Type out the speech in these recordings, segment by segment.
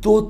2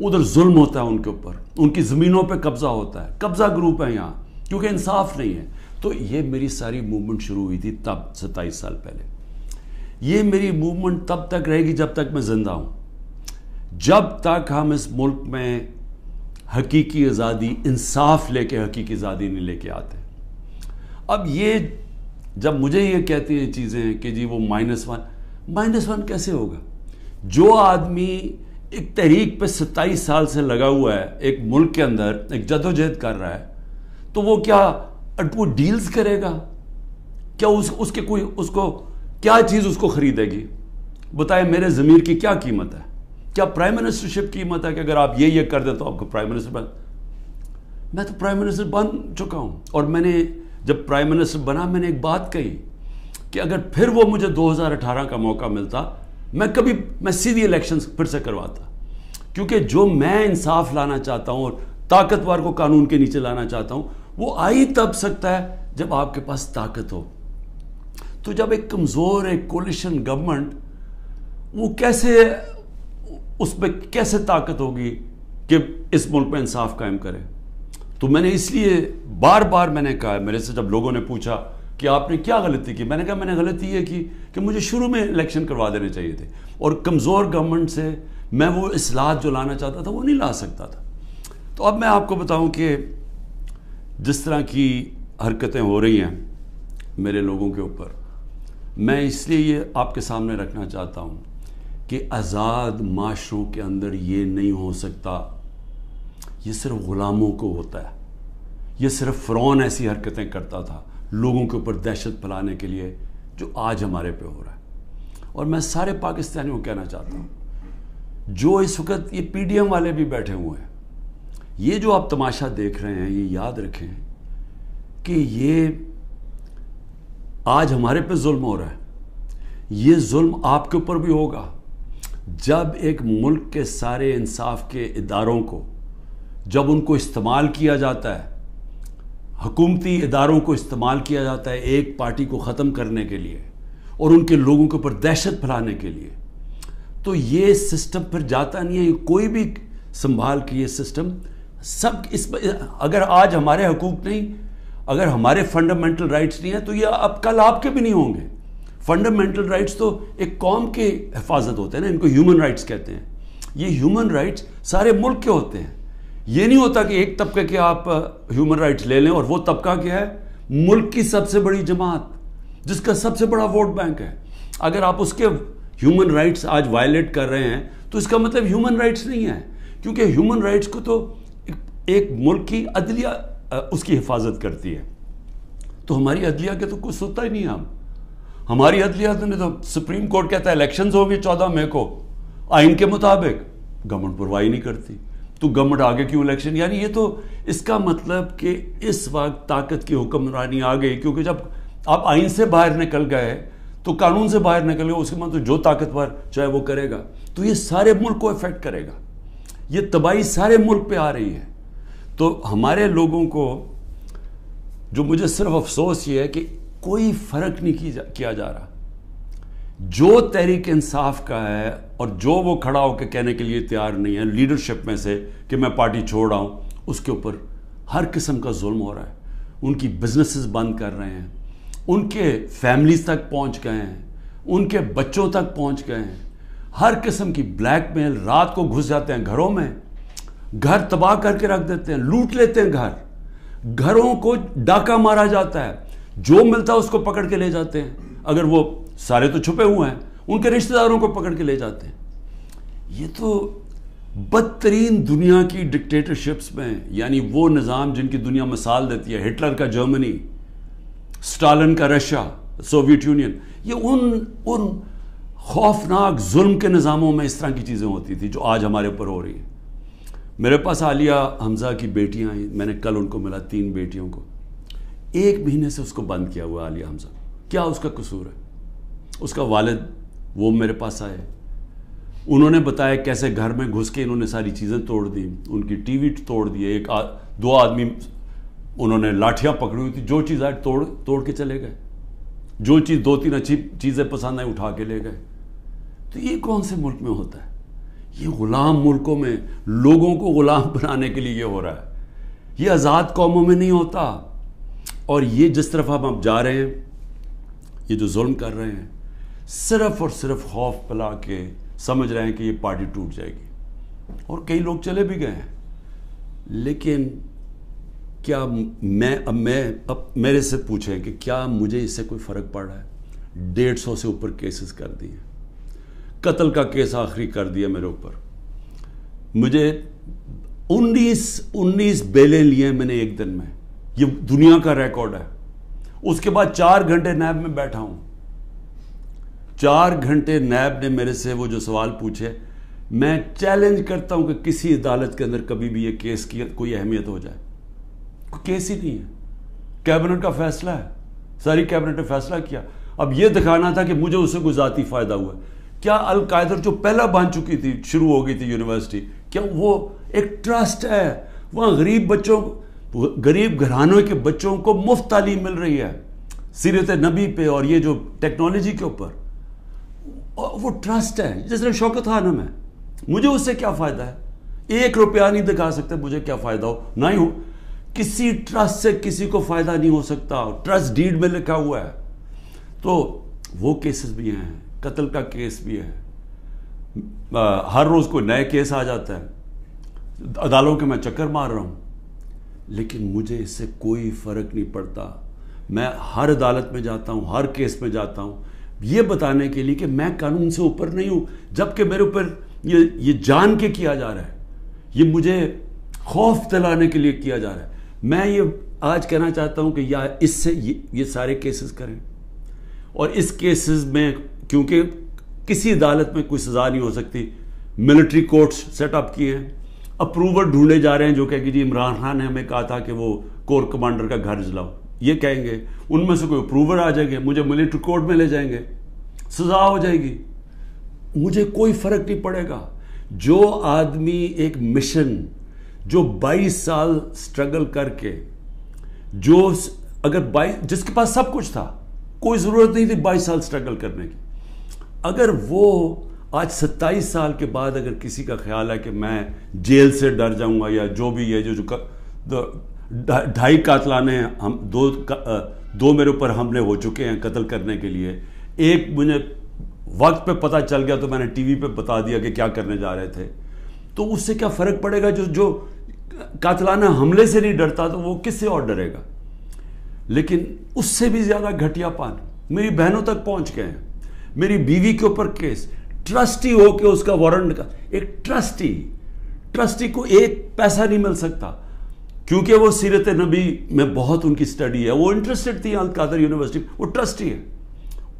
ادھر ظلم ہوتا ہے ان کے اوپر، ان کی زمینوں پہ قبضہ ہوتا ہے، قبضہ گروپ ہے یہاں، کیونکہ انصاف نہیں ہے. تو یہ میری ساری موومنٹ شروع ہوئی تھی تب 27 سال پہلے. یہ میری موومنٹ تب تک رہے گی جب تک میں زندہ ہوں، جب تک ہم اس ملک میں حقیقی آزادی، انصاف لے کے حقیقی آزادی نہیں لے کے آتے. اب یہ جب مجھے یہ کہتے ہیں چیزیں کہ جی وہ -1 کیسے ہوگا؟ جو آدمی ایک تحریک پہ 27 سال سے لگا ہوا ہے، ایک ملک کے اندر ایک جدوجہد کر رہا ہے، تو وہ کیا ڈیلز کرے گا؟ کیا اس کو کیا چیز اس کو خریدے گی؟ بتائے میرے ضمیر کی کیا قیمت ہے؟ کیا پرائم منسٹرشپ قیمت ہے کہ اگر آپ یہ کر دیں تو آپ کو پرائم منسٹر میں تو پرائم منسٹر بن چکا ہوں. اور میں نے جب پرائم منسٹر بنا میں نے ایک بات کہی کہ اگر پھر وہ مجھے 2018 کا موقع ملتا میں سیدھی الیکشن پھر سے کرواتا، کیونکہ جو میں انصاف لانا چاہتا ہوں اور طاقتور کو قانون کے نیچے لانا چاہتا ہوں وہ آئی تب سکتا ہے جب آپ کے پاس طاقت ہو. تو جب ایک کمزور ایک کولیشن گورنمنٹ، وہ کیسے اس میں کیسے طاقت ہوگی کہ اس ملک میں انصاف قائم کرے؟ تو میں نے اس لیے بار بار میں نے کہا، میرے سے جب لوگوں نے پوچھا کہ آپ نے کیا غلطی کی، میں نے کہا میں نے غلطی یہ کی کہ مجھے شروع میں الیکشن کروا دینے چاہیے تھے، اور کمزور گورنمنٹ سے میں وہ اصلاحات جو لانا چاہتا تھا وہ نہیں لا سکتا تھا. تو اب میں آپ کو بتاؤں کہ جس طرح کی حرکتیں ہو رہی ہیں میرے لوگوں کے اوپر، میں اس لیے یہ آپ کے سامنے رکھنا چاہتا ہوں کہ آزاد معاشروں کے اندر یہ نہیں ہو سکتا. یہ صرف غلاموں کو ہوتا ہے. یہ صرف فرعون ایسی حرکتیں کرتا تھا لوگوں کے اوپر دہشت پھیلانے کے لیے، جو آج ہمارے پہ ہو رہا ہے. اور میں سارے پاکستانیوں کو کہنا چاہتا ہوں، جو اس وقت یہ پی ڈی ایم والے بھی بیٹھے ہوئے ہیں، یہ جو آپ تماشا دیکھ رہے ہیں، یہ یاد رکھیں کہ یہ آج ہمارے پہ ظلم ہو رہا ہے، یہ ظلم آپ کے اوپر بھی ہوگا جب ایک ملک کے سارے انصاف کے اداروں کو، جب ان کو استعمال کیا جاتا ہے، حکومتی اداروں کو استعمال کیا جاتا ہے ایک پارٹی کو ختم کرنے کے لیے اور ان کے لوگوں کے اوپر دہشت پھیلانے کے لیے، تو یہ سسٹم پھر جاتا نہیں ہے. یہ کوئی بھی سنبھال کے یہ سسٹم اگر آج ہمارے حقوق نہیں، اگر ہمارے فنڈامنٹل رائٹس نہیں ہیں، تو یہ اب کل آپ کے بھی نہیں ہوں گے. فنڈامنٹل رائٹس تو ایک قوم کے حفاظت ہوتے ہیں نا، ان کو ہیومن رائٹس کہتے ہیں. یہ ہیومن رائٹس سارے ملک کے ہوتے ہیں. یہ نہیں ہوتا کہ ایک طبقے کے آپ ہیومن رائٹس لے لیں، اور وہ طبقہ کیا ہے؟ ملک کی سب سے بڑی جماعت جس کا سب سے بڑا ووٹ بینک ہے. اگر آپ اس کے ہیومن رائٹس آج وائلیٹ کر رہے ہیں تو اس کا مطلب ہیومن رائٹس نہیں ہے، کیونکہ ہیومن رائٹس کو تو ایک ملک کی عدلیہ اس کی حفاظت کرتی ہے. تو ہماری عدلیہ کے تو کچھ سنتا ہی نہیں. ہماری عدلیہ نے تو سپریم کورٹ کہتا ہے الیکشنز ہوگی 14 مئی کو آئین کے مطابق، گورنمنٹ پرواہی نہیں کرتی. تو گورنمنٹ آگے کیوں الیکشن؟ یعنی یہ تو اس کا مطلب کہ اس وقت طاقت کی حکمرانی آ گئی، کیونکہ جب آپ آئین سے باہر نکل گئے تو قانون سے باہر نکل گئے، اس کے مطلب جو طاقتور چاہے وہ کرے گا. تو یہ سارے ملک کو افیکٹ کرے گا، یہ تباہی سارے ملک پہ آ رہی ہے. تو ہمارے لوگوں کو جو مجھے صرف افسوس یہ ہے کہ کوئی فرق نہیں کیا جا رہا. جو تحریک انصاف کا ہے اور جو وہ کھڑا ہو کے کہنے کے لیے تیار نہیں ہے لیڈرشپ میں سے کہ میں پارٹی چھوڑ رہا ہوں، اس کے اوپر ہر قسم کا ظلم ہو رہا ہے. ان کی بزنسز بند کر رہے ہیں، ان کے فیملیز تک پہنچ گئے ہیں، ان کے بچوں تک پہنچ گئے ہیں. ہر قسم کی بلیک میل، رات کو گھس جاتے ہیں گھروں میں، گھر تباہ کر کے رکھ دیتے ہیں، لوٹ لیتے ہیں گھروں کو ڈاکہ مارا جاتا ہے، جو ملتا ہے اس کو پکڑ کے لے جاتے ہیں. اگر وہ سارے تو چھپے ہوئے ہیں، ان کے رشتہ داروں کو پکڑ کے لے جاتے ہیں. یہ تو بدترین دنیا کی ڈکٹیٹرشپس میں، یعنی وہ نظام جن کی دنیا مثال دیتی ہے، ہٹلر کا جرمنی، سٹالن کا رشیا، سوویت یونین، یہ ان خوفناک ظلم کے نظاموں میں اس طرح کی چیزیں ہوتی تھی جو آج ہمارے اوپر ہو رہی ہیں. میرے پاس عالیہ حمزہ کی بیٹیاں ہیں، میں نے کل ان کو ملا، 3 بیٹیوں کو. 1 مہینے سے اس کو بند کیا ہوا عالیہ حمزہ. کیا اس کا قصور ہے؟ اس کا والد وہ میرے پاس آئے، انہوں نے بتایا کیسے گھر میں گھس کے انہوں نے ساری چیزیں توڑ دی، ان کی ٹی وی توڑ دیے، 2 آدمی انہوں نے لاٹھیاں پکڑی ہوئی تھی، جو چیز آئے توڑ کے چلے گئے، جو چیز 2-3 اچھی چیزیں پسند آئیں اٹھا کے لے گئے. تو یہ کون سے ملک میں ہوتا ہے؟ یہ غلام ملکوں میں لوگوں کو غلام بنانے کے لیے یہ ہو رہا ہے. یہ آزاد قوموں میں نہیں ہوتا. اور یہ جس طرف ہم اب جا رہے ہیں, یہ جو ظلم کر رہے ہیں, صرف اور صرف خوف پلا کے سمجھ رہے ہیں کہ یہ پارٹی ٹوٹ جائے گی. اور کئی لوگ چلے بھی گئے ہیں. لیکن کیا اب میرے سے پوچھیں کہ کیا مجھے اس سے کوئی فرق پڑ رہا ہے؟ 150 سے اوپر کیسز کر دیے, قتل کا کیس آخری کر دیا میرے اوپر. مجھے 19 بیلیں لیے میں نے ایک دن میں. یہ دنیا کا ریکارڈ ہے. اس کے بعد 4 گھنٹے نیب میں بیٹھا ہوں. 4 گھنٹے نیب نے میرے سے وہ جو سوال پوچھے, میں چیلنج کرتا ہوں کہ کسی عدالت کے اندر کبھی بھی یہ کیس کی کوئی اہمیت ہو جائے. کوئی کیس ہی نہیں ہے. کیبنٹ کا فیصلہ ہے, ساری کیبنٹ نے فیصلہ کیا. اب یہ دکھانا تھا کہ مجھے اس سے کوئی ذاتی فائدہ ہوا. کیا القاعدہ جو پہلا بن چکی تھی, شروع ہو گئی تھی یونیورسٹی, کیا وہ ایک ٹرسٹ ہے؟ وہاں غریب گھرانوں کے بچوں کو مفت تعلیم مل رہی ہے سیرت نبی پہ اور یہ جو ٹیکنالوجی کے اوپر. وہ ٹرسٹ ہے. جس طرح شوکت خانم ہے, مجھے اس سے کیا فائدہ ہے؟ 1 روپیہ نہیں دکھا سکتے مجھے کیا فائدہ ہو. نہ ہی ہو, کسی ٹرسٹ سے کسی کو فائدہ نہیں ہو سکتا. ٹرسٹ ڈیڈ میں لکھا ہوا ہے. تو وہ کیسز بھی ہیں, قتل کا کیس بھی ہے. ہر روز کوئی نئے کیس آ جاتا ہے. عدالتوں کے میں چکر مار رہا ہوں, لیکن مجھے اس سے کوئی فرق نہیں پڑتا. میں ہر عدالت میں جاتا ہوں, ہر کیس میں جاتا ہوں, یہ بتانے کے لیے کہ میں قانون سے اوپر نہیں ہوں. جبکہ میرے اوپر یہ جان کے کیا جا رہا ہے, یہ مجھے خوف دلانے کے لیے کیا جا رہا ہے. میں یہ آج کہنا چاہتا ہوں کہ یا اس سے یہ سارے کیسز کریں. اور اس کیسز میں کیونکہ کسی عدالت میں کوئی سزا نہیں ہو سکتی, ملٹری کورٹس سیٹ اپ کیے ہیں. اپروور ڈھونڈے جا رہے ہیں جو کہ جی عمران خان نے ہمیں کہا تھا کہ وہ کور کمانڈر کا گھر جلاؤ. یہ کہیں گے, ان میں سے کوئی اپروور آ جائیں گے, مجھے ملٹری کورٹ میں لے جائیں گے, سزا ہو جائے گی. مجھے کوئی فرق نہیں پڑے گا. جو آدمی ایک مشن, جو 22 سال سٹرگل کر کے, جو اگر جس کے پاس سب کچھ تھا, کوئی ضرورت نہیں تھی 22 سال سٹرگل کرنے کی, اگر وہ آج 27 سال کے بعد اگر کسی کا خیال ہے کہ میں جیل سے ڈر جاؤں گا, یا جو بھی ہے, جو 2.5 قاتلانے ہم 2 میرے اوپر حملے ہو چکے ہیں قتل کرنے کے لیے, ایک مجھے وقت پہ پتہ چل گیا تو میں نے ٹی وی پہ بتا دیا کہ کیا کرنے جا رہے تھے. تو اس سے کیا فرق پڑے گا؟ جو قاتلانہ حملے سے نہیں ڈرتا تو وہ کس سے اور ڈرے گا؟ لیکن اس سے بھی زیادہ گھٹیا پان میری بہنوں تک پہنچ گئے ہیں. میری بیوی کے اوپر کیس, ٹرسٹی ہو کے اس کا وارنٹ کا, ایک ٹرسٹی کو 1 پیسہ نہیں مل سکتا, کیونکہ وہ سیرت نبی میں بہت ان کی سٹڈی ہے, وہ انٹرسٹڈ تھی القادر یونیورسٹی, وہ ٹرسٹی ہے,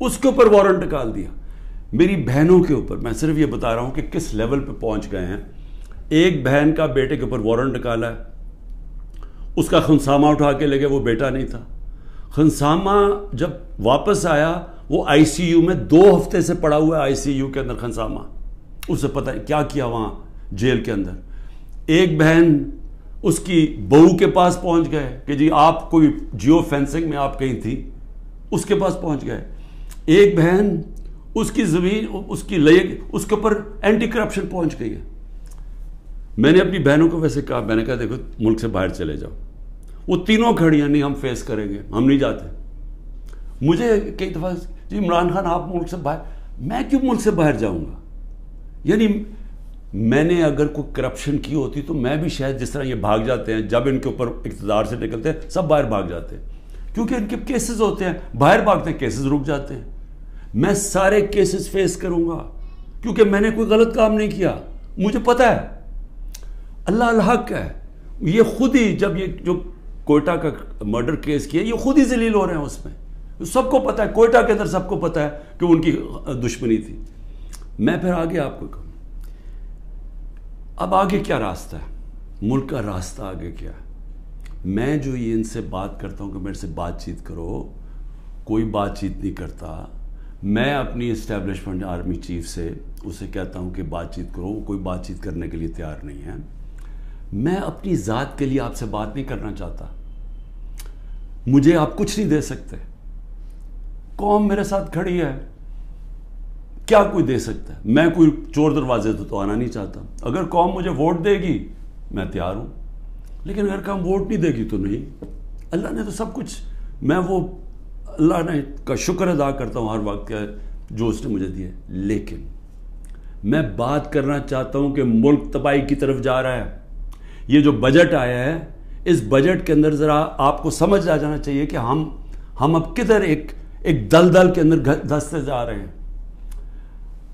اس کے اوپر وارنٹ نکال دیا. میری بہنوں کے اوپر میں صرف یہ بتا رہا ہوں کہ کس لیول پہ پہنچ گئے ہیں. ایک بہن کا بیٹے کے اوپر وارنٹ نکالا ہے, اس کا خنسامہ اٹھا کے لے گئے, وہ بیٹا نہیں تھا. خنسامہ جب واپس آیا, وہ آئی سی یو میں 2 ہفتے سے پڑا ہوا ہے, آئی سی یو کے اندر خنسامہ. اسے پتہ ہے کیا کیا وہاں جیل کے اندر. ایک بہن اس کی بہو کے پاس پہنچ گئے کہ جی آپ کوئی جیو فینسنگ میں آپ کہیں تھی, اس کے پاس پہنچ گئے. ایک بہن اس کی زمین اس کے اوپر اینٹی کرپشن پہنچ گئی ہے. میں نے اپنی بہنوں کو ویسے کہا, میں نے کہا دیکھو ملک سے باہر چلے جاؤ. وہ تینوں کھڑیاں, نہیں ہم فیس کریں گے, ہم نہیں جاتے. مجھے کئی دفعہ جی عمران خان آپ ملک سے باہر, میں کیوں ملک سے باہر جاؤں گا؟ یعنی میں نے اگر کوئی کرپشن کی ہوتی تو میں بھی شاید جس طرح یہ بھاگ جاتے ہیں, جب ان کے اوپر اقتدار سے نکلتے ہیں سب باہر بھاگ جاتے ہیں, کیونکہ ان کے کیسز ہوتے ہیں, باہر بھاگتے ہیں, کیسز رک جاتے ہیں. میں سارے کیسز فیس کروں گا کیونکہ میں نے کوئی غلط کام نہیں کیا, مجھے پتہ ہے اللہ الحق ہے. یہ خود ہی جب یہ جو کوئٹہ کا مرڈر کیس کیا, یہ خود ہی ذلیل ہو رہے ہیں اس میں. سب کو پتہ ہے, کوئٹہ کے اندر سب کو پتہ ہے کہ ان کی دشمنی تھی. میں پھر آگے آپ کو کہوں, اب آگے کیا راستہ ہے, ملک کا راستہ آگے کیا ہے؟ میں جو یہ ان سے بات کرتا ہوں کہ میرے سے بات چیت کرو, کوئی بات چیت نہیں کرتا. میں اپنی اسٹیبلشمنٹ آرمی چیف سے اسے کہتا ہوں کہ بات چیت کرو, کوئی بات چیت کرنے کے لیے تیار نہیں ہے. میں اپنی ذات کے لیے آپ سے بات نہیں کرنا چاہتا. مجھے آپ کچھ نہیں دے سکتے. قوم میرے ساتھ کھڑی ہے, کیا کوئی دے سکتا ہے؟ میں کوئی چور دروازے تو آنا نہیں چاہتا. اگر قوم مجھے ووٹ دے گی میں تیار ہوں, لیکن اگر قوم ووٹ نہیں دے گی تو نہیں. اللہ نے تو سب کچھ, میں وہ اللہ نے کا شکر ادا کرتا ہوں ہر وقت کا جو اس نے مجھے دیا. لیکن میں بات کرنا چاہتا ہوں کہ ملک تباہی کی طرف جا رہا ہے. یہ جو بجٹ آیا ہے, اس بجٹ کے اندر ذرا آپ کو سمجھ آ جانا چاہیے کہ ہم اب کدھر ایک دلدل کے اندر دھستے جا رہے ہیں.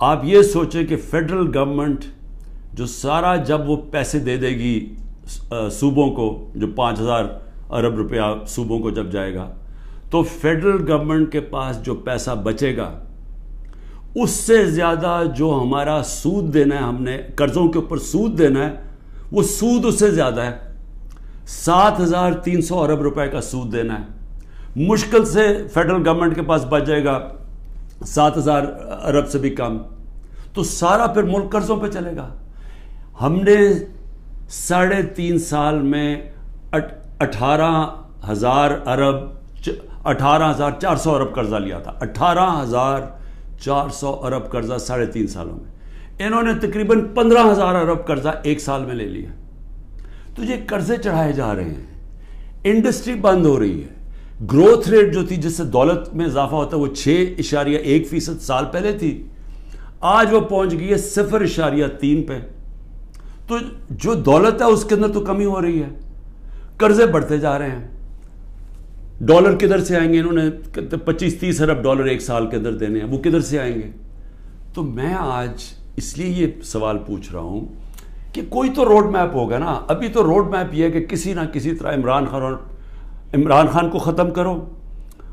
آپ یہ سوچیں کہ فیڈرل گورنمنٹ جو سارا جب وہ پیسے دے دے گی صوبوں کو, جو 5,000 ارب روپیہ صوبوں کو جب جائے گا, تو فیڈرل گورنمنٹ کے پاس جو پیسہ بچے گا اس سے زیادہ جو ہمارا سود دینا ہے, ہم نے قرضوں کے اوپر سود دینا ہے, وہ سود اس سے زیادہ ہے. 7,300 ارب روپے کا سود دینا ہے. مشکل سے فیڈرل گورنمنٹ کے پاس بچ جائے گا 7,000 ارب سے بھی کم, تو سارا پھر ملک قرضوں پہ چلے گا. ہم نے 3.5 سال میں 18,000 ارب 18,400 ارب قرضہ لیا تھا. 18,400 ارب قرضہ 3.5 سالوں میں. انہوں نے تقریباً 15,000 ارب قرضہ ایک سال میں لے لیا. تو یہ قرضے چڑھائے جا رہے ہیں, انڈسٹری بند ہو رہی ہے. گروتھ ریٹ جو تھی جس سے دولت میں اضافہ ہوتا ہے وہ 6.1% سال پہلے تھی, آج وہ پہنچ گئی ہے 0.3 پہ. تو جو دولت ہے اس کے اندر تو کمی ہو رہی ہے, قرضے بڑھتے جا رہے ہیں. ڈالر کدھر سے آئیں گے؟ انہوں نے 25-30 ارب ڈالر ایک سال کے اندر دینے ہیں, وہ کدھر سے آئیں گے؟ تو میں آج اس لیے یہ سوال پوچھ رہا ہوں کہ کوئی تو روڈ میپ ہوگا نا. ابھی تو روڈ میپ یہ ہے کہ کسی نہ کسی طرح عمران خان کو ختم کرو,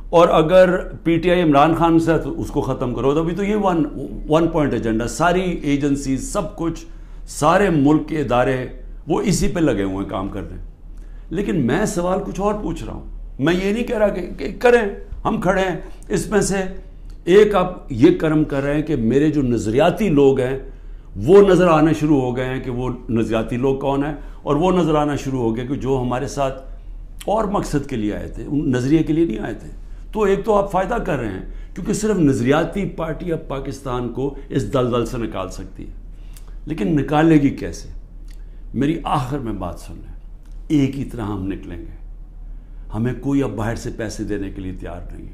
اور اگر P T I Imran Khan سے تو اس کو ختم کرو. تو ابھی تو یہ ون پوائنٹ ایجنڈا, ساری ایجنسیز, سب کچھ, سارے ملک کے ادارے وہ اسی پہ لگے ہوئے ہیں کام کرنے. لیکن میں سوال کچھ اور پوچھ رہا ہوں. میں یہ نہیں کہہ رہا کہ کریں, ہم کھڑے ہیں. اس میں سے ایک آپ یہ کرم کر رہے ہیں کہ میرے جو نظریاتی لوگ ہیں وہ نظر آنے شروع ہو گئے ہیں کہ وہ نظریاتی لوگ کون ہیں, اور وہ نظر آنا شروع ہو گئے کہ جو ہمارے ساتھ اور مقصد کے لیے آئے تھے, ان نظریے کے لیے نہیں آئے تھے. تو ایک تو آپ فائدہ کر رہے ہیں کیونکہ صرف نظریاتی پارٹی اب پاکستان کو اس دلدل سے نکال سکتی ہے. لیکن نکالے گی کیسے؟ میری آخر میں بات سن لیں, ایک ہی طرح ہم نکلیں گے. ہمیں کوئی اب باہر سے پیسے دینے کے لیے تیار نہیں ہے.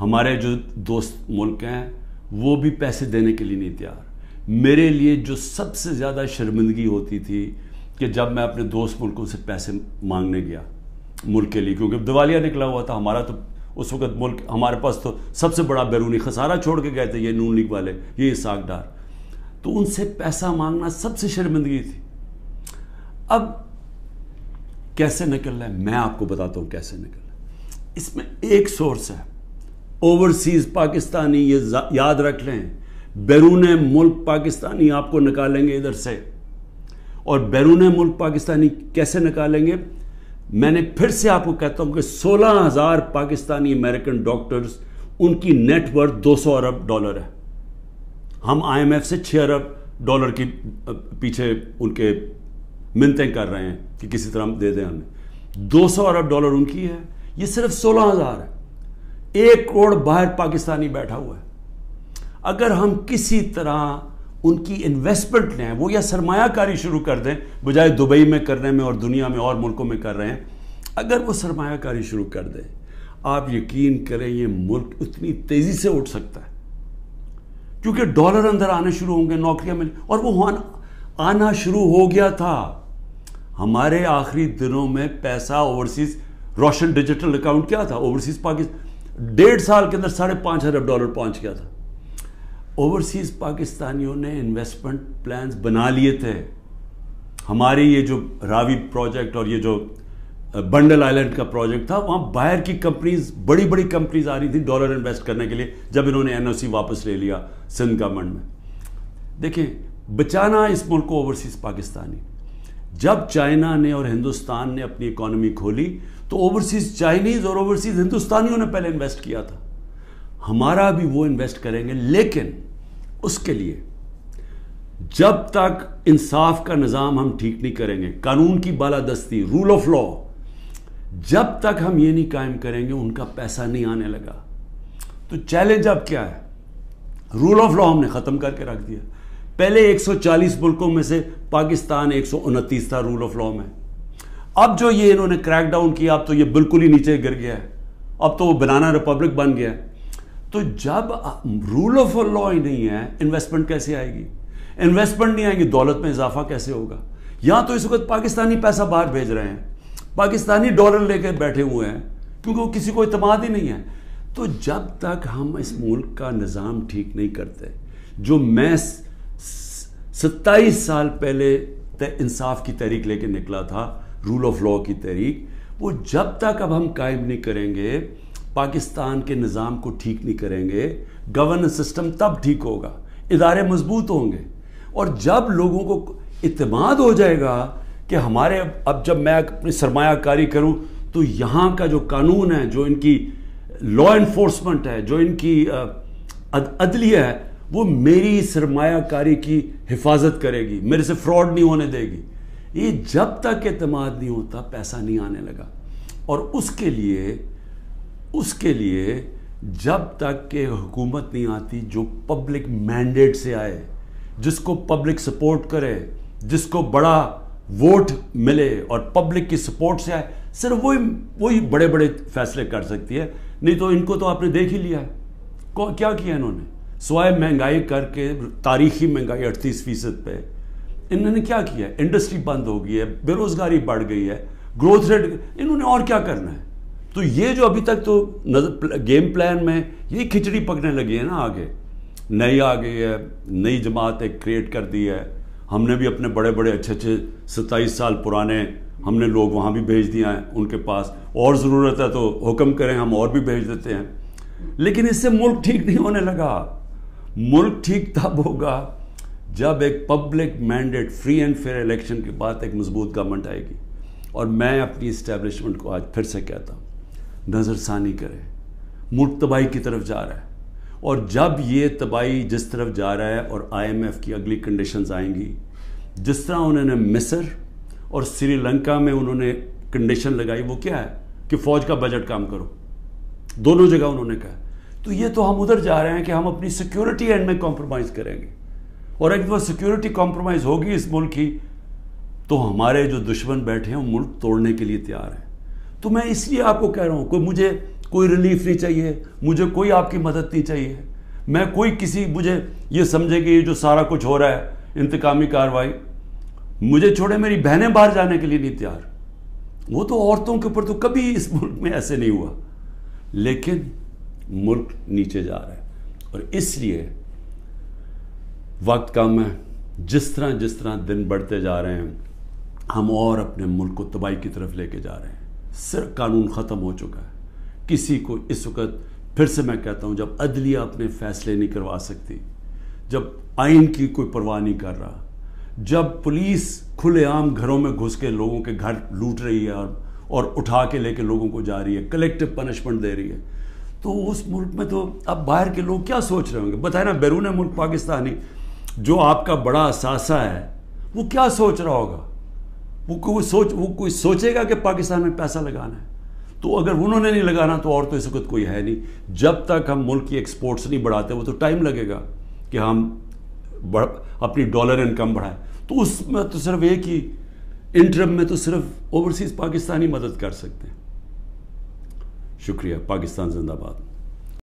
ہمارے جو دوست ملک ہیں وہ بھی پیسے دینے کے لیے نہیں تیار. میرے لیے جو سب سے زیادہ شرمندگی ہوتی تھی کہ جب میں اپنے دوست ملکوں سے پیسے مانگنے گیا ملک کے لیے, کیونکہ دیوالیہ نکلا ہوا تھا ہمارا, تو اس وقت ملک ہمارے پاس تو سب سے بڑا بیرونی خسارہ چھوڑ کے گئے تھے یہ نون لیگ والے, یہ اسحاق ڈار. تو ان سے پیسہ مانگنا سب سے شرمندگی تھی. اب کیسے نکلنا ہے میں آپ کو بتاتا ہوں کیسے نکلنا ہے. اس میں ایک سورس ہے اوورسیز پاکستانی, یہ یاد رکھ لیں. بیرون ملک پاکستانی آپ کو نکالیں گے ادھر سے, اور بیرون ملک پاکستانی کیسے نکالیں گے؟ میں نے پھر سے آپ کو کہتا ہوں کہ 16,000 پاکستانی امریکن ڈاکٹرز, ان کی نیٹ ورتھ 200 ارب ڈالر ہے. ہم آئی ایم ایف سے 6 ارب ڈالر کی پیچھے ان کے منتیں کر رہے ہیں کہ کسی طرح دے دیں ہمیں. 200 ارب ڈالر ان کی ہے, یہ صرف 16,000 ہے. 1 کروڑ باہر پاکستانی بیٹھا ہوا ہے. اگر ہم کسی طرح ان کی انویسٹمنٹ لیں, وہ یا سرمایہ کاری شروع کر دیں بجائے دبئی میں کرنے میں اور دنیا میں اور ملکوں میں کر رہے ہیں, اگر وہ سرمایہ کاری شروع کر دیں, آپ یقین کریں یہ ملک اتنی تیزی سے اٹھ سکتا ہے, کیونکہ ڈالر اندر آنے شروع ہوں گے, نوکریاں مل, اور وہ آنا شروع ہو گیا تھا. ہمارے آخری دنوں میں پیسہ اوورسیز, روشن ڈیجیٹل اکاؤنٹ کیا تھا اوورسیز پاکستان, 1.5 سال کے اندر 5.5 ارب ڈالر پہنچ گیا تھا. اوورسیز پاکستانیوں نے انویسٹمنٹ پلانز بنا لیے تھے. ہماری یہ جو راوی پروجیکٹ اور یہ جو بنڈل آئلینڈ کا پروجیکٹ تھا, وہاں باہر کی کمپنیز, بڑی بڑی کمپنیز آ رہی تھی ڈالر انویسٹ کرنے کے لیے, جب انہوں نے NOC واپس لے لیا سندھ گورنمنٹ میں. دیکھیں, بچانا اس ملک کو اوورسیز پاکستانی. جب چائنا نے اور ہندوستان نے اپنی اکانومی کھولی تو اوورسیز چائنیز اور اوورسیز ہندوستانیوں نے پہلے انویسٹ کیا تھا. ہمارا بھی وہ انویسٹ کریں گے, لیکن اس کے لیے جب تک انصاف کا نظام ہم ٹھیک نہیں کریں گے, قانون کی بالادستی, رول آف لا, جب تک ہم یہ نہیں قائم کریں گے ان کا پیسہ نہیں آنے لگا. تو چیلنج اب کیا ہے؟ رول آف لا ہم نے ختم کر کے رکھ دیا. پہلے 140 ملکوں میں سے پاکستان 129 تھا رول آف لا میں. اب جو یہ انہوں نے کریک ڈاؤن کیا اب تو یہ بالکل ہی نیچے گر گیا ہے, اب تو وہ بنانا ریپبلک بن گیا ہے. تو جب رول آف لا ہی نہیں ہے, انویسٹمنٹ کیسے آئے گی؟ انویسٹمنٹ نہیں آئے گی, دولت میں اضافہ کیسے ہوگا؟ یہاں تو اس وقت پاکستانی پیسہ باہر بھیج رہے ہیں, پاکستانی ڈالر لے کے بیٹھے ہوئے ہیں, کیونکہ وہ کسی کو اعتماد ہی نہیں ہے. تو جب تک ہم اس ملک کا نظام ٹھیک نہیں کرتے, جو میں 27 سال پہلے انصاف کی تحریک لے کے نکلا تھا, رول آف لا کی تحریک, وہ جب تک اب ہم قائم نہیں کریں گے, پاکستان کے نظام کو ٹھیک نہیں کریں گے, گورننس سسٹم تب ٹھیک ہوگا, ادارے مضبوط ہوں گے. اور جب لوگوں کو اعتماد ہو جائے گا کہ ہمارے, اب جب میں اپنی سرمایہ کاری کروں تو یہاں کا جو قانون ہے, جو ان کی لا انفورسمنٹ ہے, جو ان کی عدلیہ ہے, وہ میری سرمایہ کاری کی حفاظت کرے گی, میرے سے فراڈ نہیں ہونے دے گی. یہ جب تک اعتماد نہیں ہوتا پیسہ نہیں آنے لگا. اور اس کے لیے جب تک کہ حکومت نہیں آتی جو پبلک مینڈیٹ سے آئے, جس کو پبلک سپورٹ کرے, جس کو بڑا ووٹ ملے اور پبلک کی سپورٹ سے آئے, صرف وہی بڑے بڑے فیصلے کر سکتی ہے. نہیں تو ان کو تو آپ نے دیکھ ہی لیا ہے کیا کیا انہوں نے, سوائے مہنگائی کر کے, تاریخی مہنگائی 38% پہ, انہوں نے کیا کیا ہے؟ انڈسٹری بند ہو گئی ہے, بے روزگاری بڑھ گئی ہے, گروتھ ریٹ, انہوں نے اور کیا کرنا ہے؟ تو یہ جو ابھی تک تو گیم پلان میں یہی کھچڑی پکنے لگی ہے نا. آگے نئی آ گئی ہے, نئی جماعت ایک کریٹ کر دی ہے, ہم نے بھی اپنے بڑے بڑے اچھے 27 سال پرانے ہم نے لوگ وہاں بھی بھیج دیا ہیں ان کے پاس, اور ضرورت ہے تو حکم کریں ہم اور بھی بھیج دیتے ہیں. لیکن اس سے ملک ٹھیک نہیں ہونے لگا. ملک ٹھیک تب ہوگا جب ایک public mandate, free and fair election کے بعد ایک مضبوط گورنمنٹ آئے گی. اور میں اپنی اسٹیبلشمنٹ کو آج پھر سے کہتا ہوں, نظر ثانی کرے, ملک تباہی کی طرف جا رہا ہے. اور جب یہ تباہی جس طرف جا رہا ہے, اور IMF کی اگلی کنڈیشنز آئیں گی, جس طرح انہوں نے مصر اور سری لنکا میں انہوں نے کنڈیشن لگائی, وہ کیا ہے کہ فوج کا بجٹ کام کرو, دونوں جگہ انہوں نے کہا. تو یہ تو ہم ادھر جا رہے ہیں کہ ہم اپنی سیکیورٹی اینڈ میں کمپرومائز کریں گے, اور ایک دفعہ سیکیورٹی کمپرومائز ہوگی اس ملک کی تو ہمارے جو دشمن بیٹھے ہیں وہ ملک توڑنے کے لیے تیار ہیں. تو میں اس لیے آپ کو کہہ رہا ہوں, مجھے کوئی ریلیف نہیں چاہیے, مجھے کوئی آپ کی مدد نہیں چاہیے, میں مجھے یہ سمجھے کہ یہ جو سارا کچھ ہو رہا ہے انتقامی کارروائی, مجھے چھوڑے میری بہنیں باہر جانے کے لیے نہیں تیار. وہ تو عورتوں کے اوپر تو کبھی اس ملک میں ایسے نہیں ہوا, لیکن ملک نیچے جا رہا ہے. اور اس لیے وقت کم ہے, جس طرح دن بڑھتے جا رہے ہیں ہم اور اپنے ملک کو تباہی کی طرف لے کے جا رہے ہیں. صرف قانون ختم ہو چکا ہے. کسی کو اس وقت, پھر سے میں کہتا ہوں, جب عدلیہ اپنے فیصلے نہیں کروا سکتی, جب آئین کی کوئی پرواہ نہیں کر رہا, جب پولیس کھلے عام گھروں میں گھس کے لوگوں کے گھر لوٹ رہی ہے اور اٹھا کے لے کے لوگوں کو جا رہی ہے, کلیکٹیو پنشمنٹ دے رہی ہے, تو اس ملک میں تو اب باہر کے لوگ کیا سوچ رہے ہوں گے؟ بتائیں نا, بیرون ملک پاکستانی جو آپ کا بڑا اثاثہ ہے وہ کیا سوچ رہا ہوگا؟ وہ کوئی سوچے گا کہ پاکستان میں پیسہ لگانا ہے؟ تو اگر انہوں نے نہیں لگانا تو اور تو اس وقت کوئی ہے نہیں. جب تک ہم ملک کی ایکسپورٹس نہیں بڑھاتے, وہ تو ٹائم لگے گا کہ ہم اپنی ڈالر انکم بڑھائیں. تو اس میں تو صرف ایک ہی انٹرم میں تو صرف اوورسیز پاکستانی مدد کر سکتے ہیں. شکریہ. پاکستان زندہ باد.